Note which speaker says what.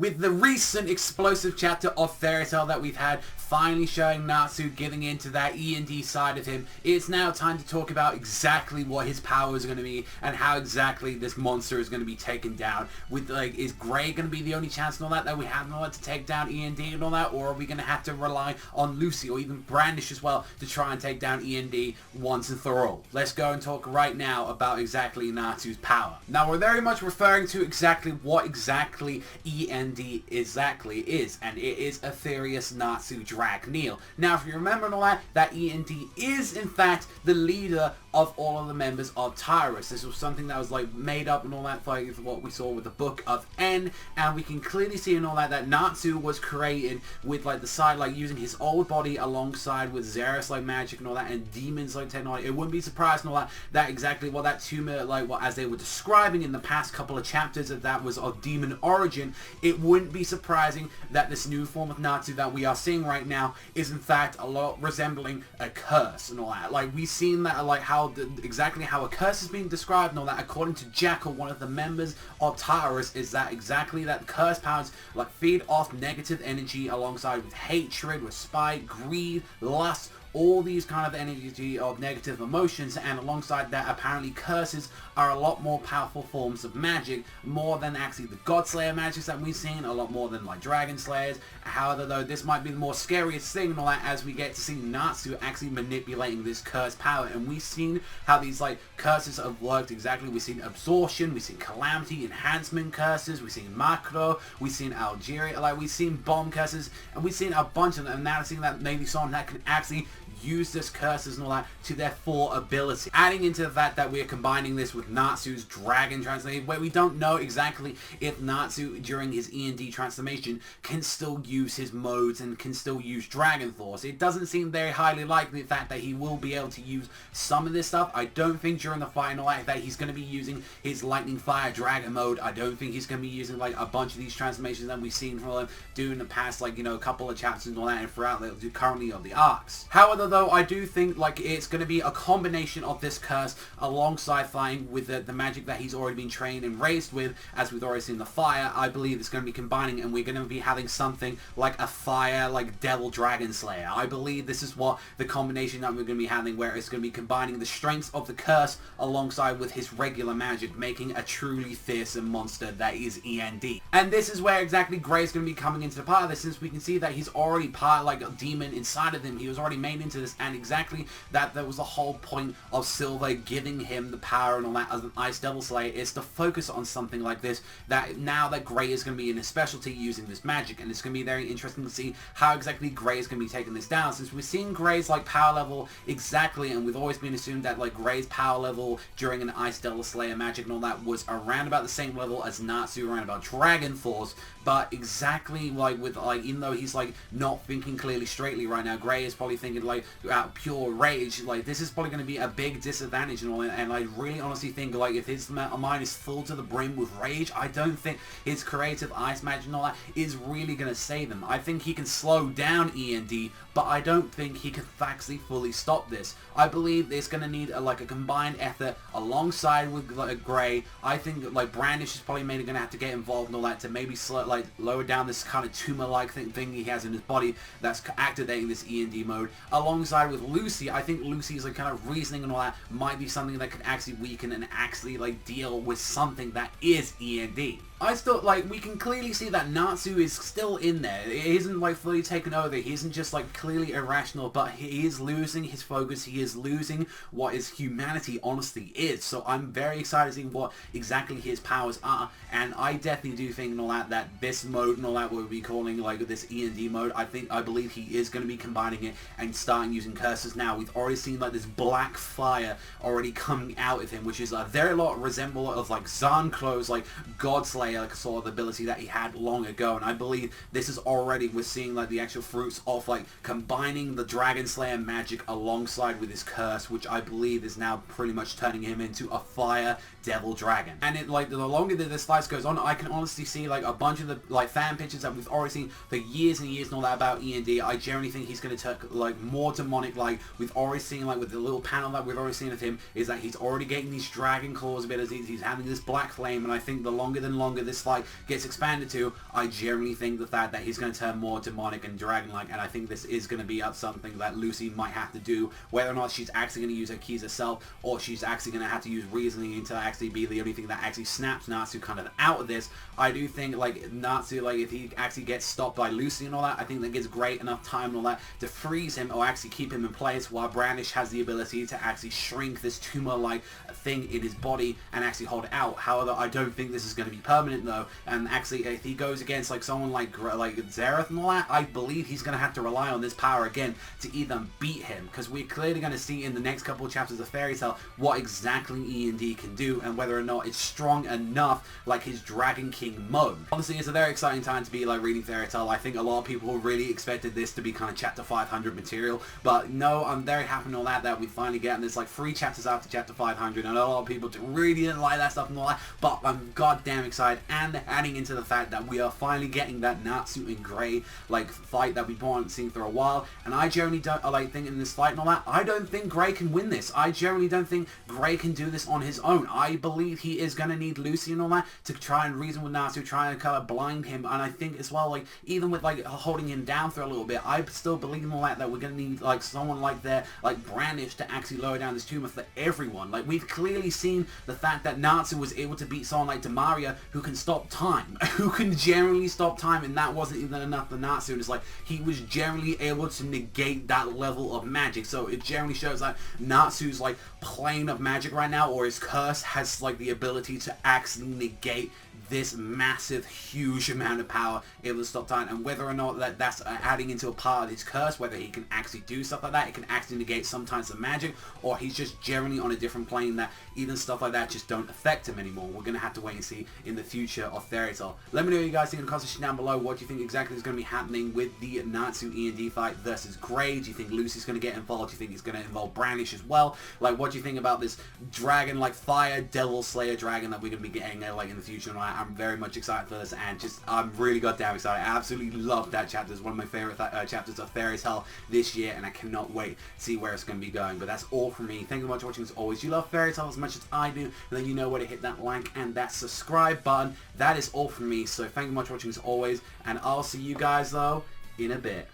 Speaker 1: With the recent explosive chapter of Fairy Tail that we've had, finally showing Natsu getting into that E&D side of him, it's now time to talk about exactly what his powers are going to be and how exactly this monster is going to be taken down. With like, is Grey going to be the only chance and all that we have in order to take down E&D and all that, or are we going to have to rely on Lucy or even Brandish as well to try and take down E&D once and for all? Let's go and talk right now about exactly Natsu's power. Now, we're very much referring to exactly what exactly E.N.D. exactly is, and it is Aetherius Natsu Dragneel. Now, if you remember and all that E.N.D. is in fact the leader of all of the members of Tyrus. This was something that was like made up and all that, like what we saw with the Book of N, and we can clearly see and all that Natsu was created with like the side, like using his old body alongside with Xeris like magic and all that, and demons like technology. It wouldn't be surprised and all that exactly what that tumor, like what as they were describing in the past couple of chapters, that was of demon origin. It wouldn't be surprising that this new form of Natsu that we are seeing right now is in fact a lot resembling a curse and all that. Like we've seen that, like how exactly how a curse is being described and all that, according to Jackal, one of the members of Tyrus, is that exactly that curse powers like feed off negative energy alongside with hatred, with spite, greed, lust, all these kind of energy of negative emotions, and alongside that apparently curses are a lot more powerful forms of magic, more than actually the Godslayer magics that we've seen, a lot more than like Dragon Slayers. However, though, this might be the more scariest thing and all that, as we get to see Natsu actually manipulating this curse power, and we've seen how these like curses have worked exactly. We've seen absorption, we've seen calamity, enhancement curses, we've seen macro, we've seen Algeria, like we've seen bomb curses, and we've seen a bunch of them, and now seeing that maybe someone that can actually use this curses and all that to their full ability. Adding into the fact that we are combining this with Natsu's Dragon Transformation, where we don't know exactly if Natsu during his E&D transformation can still use his modes and can still use Dragon Force. It doesn't seem very highly likely the fact that he will be able to use some of this stuff. I don't think during the final act that he's going to be using his Lightning Fire Dragon mode. I don't think he's going to be using like a bunch of these transformations that we've seen from him do in the past, like, you know, a couple of chapters and all that, and throughout the currently of the arcs. However, though, I do think like it's going to be a combination of this curse alongside fighting with the magic that he's already been trained and raised with, as we've already seen the fire. I believe it's going to be combining, and we're going to be having something like a fire, like Devil Dragon Slayer. I believe this is what the combination that we're going to be having, where it's going to be combining the strengths of the curse alongside with his regular magic, making a truly fearsome monster that is E.N.D. And this is where exactly Grey is going to be coming into the part of this, since we can see that he's already part like a demon inside of him. He was already made into this, and exactly that was the whole point of Silver giving him the power and all that as an Ice Devil Slayer, is to focus on something like this, that now that Grey is going to be in his specialty using this magic. And it's going to be very interesting to see how exactly Grey is going to be taking this down, since we've seen Grey's like power level exactly, and we've always been assumed that like Grey's power level during an Ice Devil Slayer magic and all that was around about the same level as Natsu, around about Dragon Force. But exactly like with like, even though he's like not thinking clearly straightly right now, Grey is probably thinking like out of pure rage, like this is probably going to be a big disadvantage and all that. And I really honestly think like if his mind is full to the brim with rage, I don't think his creative ice magic and all that is really going to save him. I think he can slow down E.N.D, but I don't think he can actually fully stop this. I believe it's going to need like a combined effort alongside with like Grey. I think like Brandish is probably maybe going to have to get involved and all that to maybe like lower down this kind of tumor-like thing he has in his body that's activating this E.N.D mode. Alongside with Lucy, I think Lucy's like kind of reasoning and all that might be something that could actually weaken and actually like deal with something that is E.N.D. I still, like, we can clearly see that Natsu is still in there. It isn't, like, fully taken over. He isn't just, like, clearly irrational, but he is losing his focus. He is losing what his humanity honestly is. So I'm very excited to see what exactly his powers are, and I definitely do think and all that, that this mode and all that, what we'll be calling, like, this E&D mode, I believe he is going to be combining it and starting using curses now. We've already seen, like, this black fire already coming out of him, which is a very lot resemblance of, like, Zanclo's, like, Godslayer, like, sort of ability that he had long ago. And I believe this is already, we're seeing, like, the actual fruits of, like, combining the Dragon Slayer magic alongside with his curse, which I believe is now pretty much turning him into a fire devil dragon. And it, like, the longer that this fight goes on, I can honestly see, like, a bunch of the, like, fan pictures that we've already seen for years and years and all that about E&D. I generally think he's going to turn, like, more demonic. Like, we've already seen, like, with the little panel that we've already seen of him, is that he's already getting these dragon claws abilities, he's having this black flame, and I think the longer longer this fight gets expanded to, I generally think the fact that he's going to turn more demonic and dragon-like, and I think this is going to be something that Lucy might have to do, whether or not she's actually going to use her keys herself, or she's actually going to have to use reasoning to actually be the only thing that actually snaps Natsu kind of out of this. I do think, like, Natsu, like, if he actually gets stopped by Lucy and all that, I think that gives great enough time and all that to freeze him or actually keep him in place, while Brandish has the ability to actually shrink this tumor-like thing in his body and actually hold it out. However, I don't think this is going to be permanent though, and actually if he goes against like someone like Zareth and all that, I believe he's going to have to rely on this power again to even beat him, because we're clearly going to see in the next couple of chapters of Fairy Tail what exactly E.N.D can do and whether or not it's strong enough like his Dragon King mode. Obviously, it's a very exciting time to be like reading Fairy Tail. I think a lot of people really expected this to be kind of chapter 500 material, but no, I'm very happy and all that we finally get, and there's like 3 chapters after chapter 500, and a lot of people really didn't like that stuff and all that, but I'm goddamn excited, and adding into the fact that we are finally getting that Natsu and Grey like fight that we've been seeing for a while, and I generally don't like think in this fight and all that, I don't think Grey can win this. I generally don't think Grey can do this on his own. I believe he is going to need Lucy and all that to try and reason with Natsu, try and kind of blind him, and I think as well, like, even with like holding him down for a little bit, I still believe in all that we're going to need like someone like their like Brandish to actually lower down this tumor for everyone. Like, we've clearly seen the fact that Natsu was able to beat someone like Demaria who can stop time, who can generally stop time, and that wasn't even enough for Natsu, and it's like he was generally able to negate that level of magic. So it generally shows that Natsu's like plane of magic right now, or his curse, has like the ability to actually negate this massive, huge amount of power, able to stop time, and whether or not that's adding into a part of his curse, whether he can actually do stuff like that, it can actually negate sometimes the magic, or he's just generally on a different plane that even stuff like that just don't affect him anymore. We're going to have to wait and see in the future of Fairy Tail. Let me know what you guys think in the comment section down below. What do you think exactly is going to be happening with the Natsu E.N.D fight versus Grey? Do you think Lucy's going to get involved? Do you think it's going to involve Brandish as well? Like, what do you think about this dragon, like fire devil slayer dragon that we're going to be getting like in the future? And I'm very much excited for this, and just I'm really goddamn excited. I absolutely love that chapter. It's one of my favorite chapters of Fairy Tail this year, and I cannot wait to see where it's going to be going. But that's all from me. Thank you so much for watching. As always, you love Fairy Tail as much as I do, and then you know where to hit that like and that subscribe button. That is all from me. So thank you so much for watching as always, and I'll see you guys though in a bit.